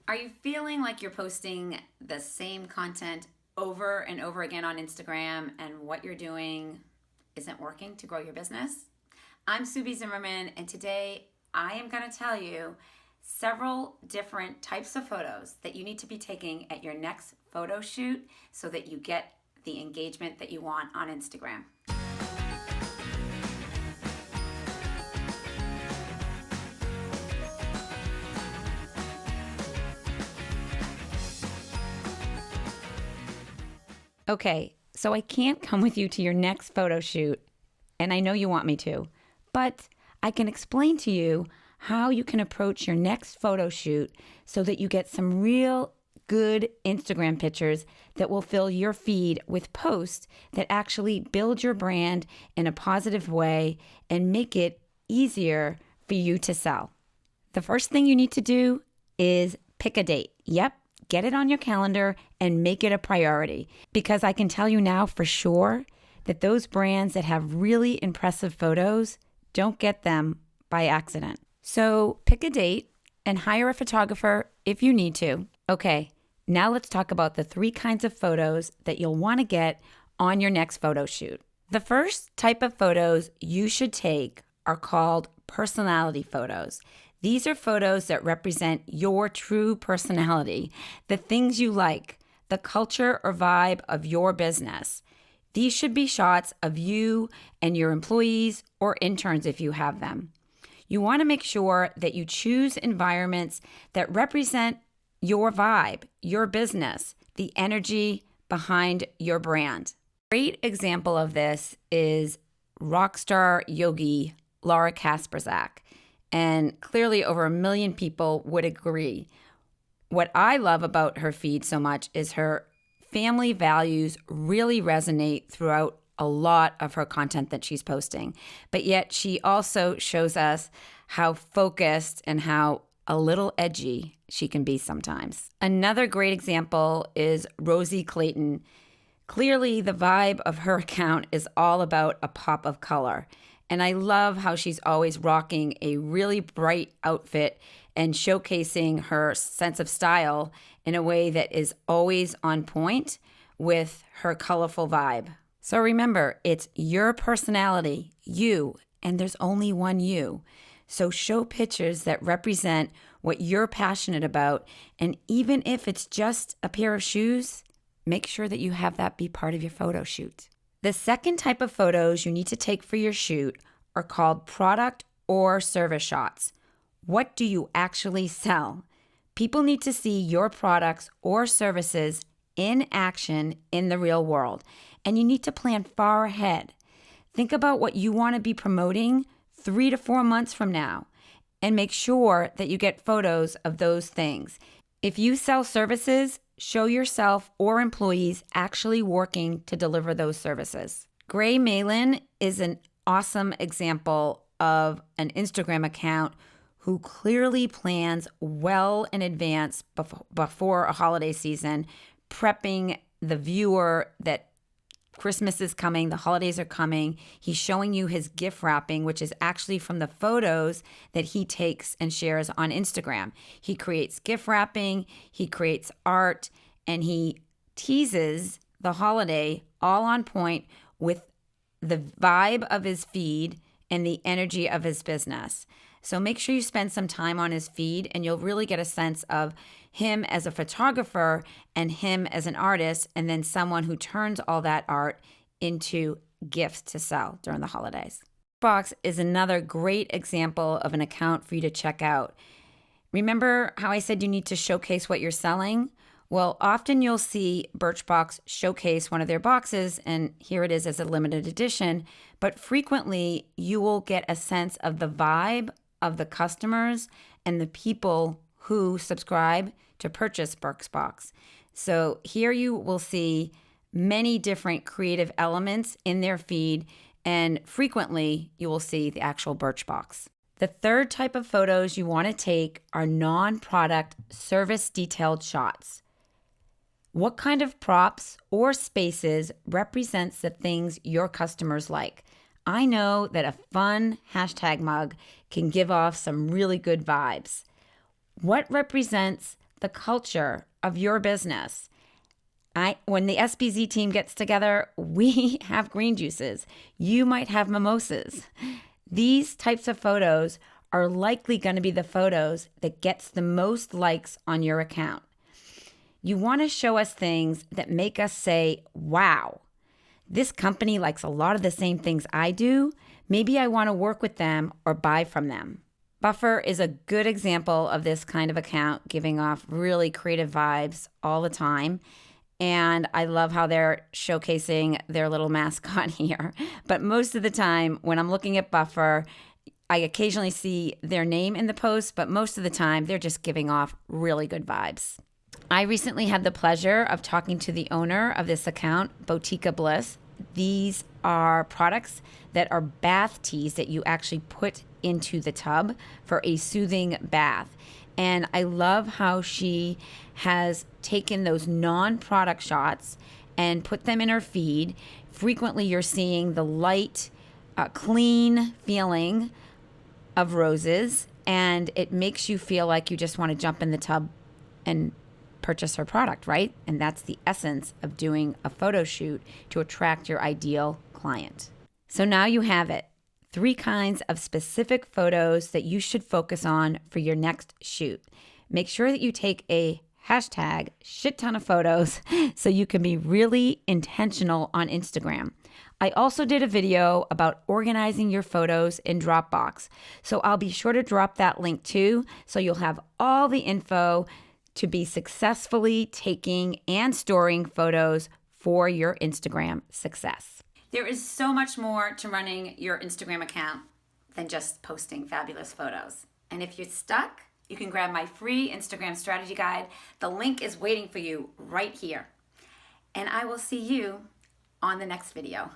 Are you feeling like you're posting the same content over and over again on Instagram and what you're doing isn't working to grow your business? I'm Subi Zimmerman, and today I am going to tell you several different types of photos that you need to be taking at your next photo shoot so that you get the engagement that you want on Instagram. Okay, so I can't come with you to your next photo shoot, and I know you want me to, but I can explain to you how you can approach your next photo shoot so that you get some real good Instagram pictures that will fill your feed with posts that actually build your brand in a positive way and make it easier for you to sell. The first thing you need to do is pick a date. Yep. Get it on your calendar and make it a priority, because I can tell you now for sure that those brands that have really impressive photos don't get them by accident. So pick a date and hire a photographer if you need to. Okay, now let's talk about the 3 kinds of photos that you'll want to get on your next photo shoot. The first type of photos you should take are called personality photos. These are photos that represent your true personality, the things you like, the culture or vibe of your business. These should be shots of you and your employees or interns if you have them. You want to make sure that you choose environments that represent your vibe, your business, the energy behind your brand. A great example of this is rockstar yogi Laura Kasperzak. And clearly over 1 million people would agree. What I love about her feed so much is her family values really resonate throughout a lot of her content that she's posting. But yet she also shows us how focused and how a little edgy she can be sometimes. Another great example is Rosie Clayton. Clearly the vibe of her account is all about a pop of color. And I love how she's always rocking a really bright outfit and showcasing her sense of style in a way that is always on point with her colorful vibe. So remember, it's your personality, you, and there's only one you. So show pictures that represent what you're passionate about. And even if it's just a pair of shoes, make sure that you have that be part of your photo shoot. The second type of photos you need to take for your shoot are called product or service shots. What do you actually sell? People need to see your products or services in action in the real world, and you need to plan far ahead. Think about what you want to be promoting 3 to 4 months from now, and make sure that you get photos of those things. If you sell services, show yourself or employees actually working to deliver those services. Gray Malin is an awesome example of an Instagram account who clearly plans well in advance before a holiday season, prepping the viewer that Christmas is coming, the holidays are coming. He's showing you his gift wrapping, which is actually from the photos that he takes and shares on Instagram. He creates gift wrapping, he creates art, and he teases the holiday all on point with the vibe of his feed and the energy of his business. So make sure you spend some time on his feed, and you'll really get a sense of him as a photographer and him as an artist, and then someone who turns all that art into gifts to sell during the holidays. Birchbox is another great example of an account for you to check out. Remember how I said you need to showcase what you're selling? Well, often you'll see Birchbox showcase one of their boxes, and here it is as a limited edition, but frequently you will get a sense of the vibe of the customers and the people who subscribe to purchase Birchbox. So here you will see many different creative elements in their feed, and frequently you will see the actual Birchbox. The third type of photos you want to take are non-product service detailed shots. What kind of props or spaces represents the things your customers like? I know that a fun hashtag mug can give off some really good vibes. What represents the culture of your business. When the SBZ team gets together, we have green juices. You might have mimosas. These types of photos are likely going to be the photos that gets the most likes on your account. You want to show us things that make us say, wow, this company likes a lot of the same things I do. Maybe I want to work with them or buy from them. Buffer is a good example of this kind of account, giving off really creative vibes all the time. And I love how they're showcasing their little mascot here. But most of the time when I'm looking at Buffer, I occasionally see their name in the post, but most of the time they're just giving off really good vibes. I recently had the pleasure of talking to the owner of this account, Botica Bliss. These are products that are bath teas that you actually put into the tub for a soothing bath. And I love how she has taken those non-product shots and put them in her feed. Frequently, you're seeing the light, clean feeling of roses, and it makes you feel like you just want to jump in the tub and purchase her product, right? And that's the essence of doing a photo shoot to attract your ideal client. So now you have it. 3 kinds of specific photos that you should focus on for your next shoot. Make sure that you take a hashtag shit ton of photos so you can be really intentional on Instagram. I also did a video about organizing your photos in Dropbox. So I'll be sure to drop that link too, so you'll have all the info to be successfully taking and storing photos for your Instagram success. There is so much more to running your Instagram account than just posting fabulous photos. And if you're stuck, you can grab my free Instagram strategy guide. The link is waiting for you right here. And I will see you on the next video.